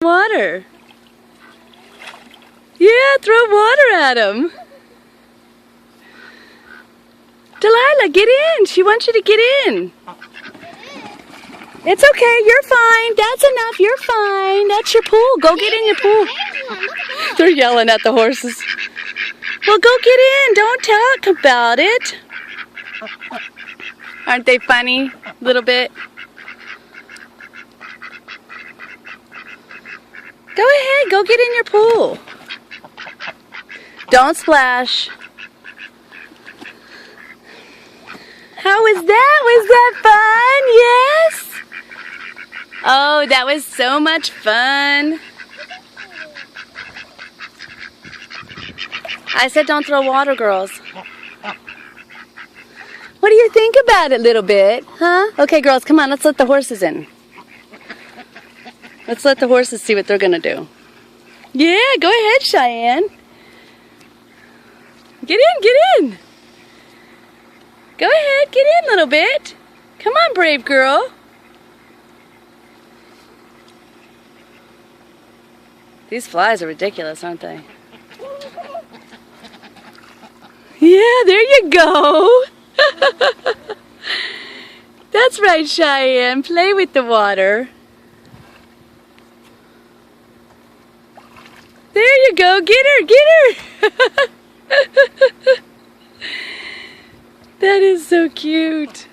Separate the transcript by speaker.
Speaker 1: Water. Yeah, throw water at him. Delilah, get in. She wants you to get in. It's okay. You're fine. That's enough. You're fine. That's your pool. Go get in your pool. They're yelling at the horses. Well, go get in. Don't talk about it. Aren't they funny? A little bit. Go ahead. Go get in your pool. Don't splash. How was that? Was that fun? Yes? Oh, that was so much fun. I said don't throw water, girls. What do you think about it, little bit? Huh? Okay, girls, come on. Let's let the horses in. Let's let the horses see what they're going to do. Yeah, go ahead, Cheyenne. Get in, get in. Go ahead, get in, little bit. Come on, brave girl. These flies are ridiculous, aren't they? Yeah, there you go. That's right, Cheyenne. Play with the water. There you go. Get her, get her. That is so cute.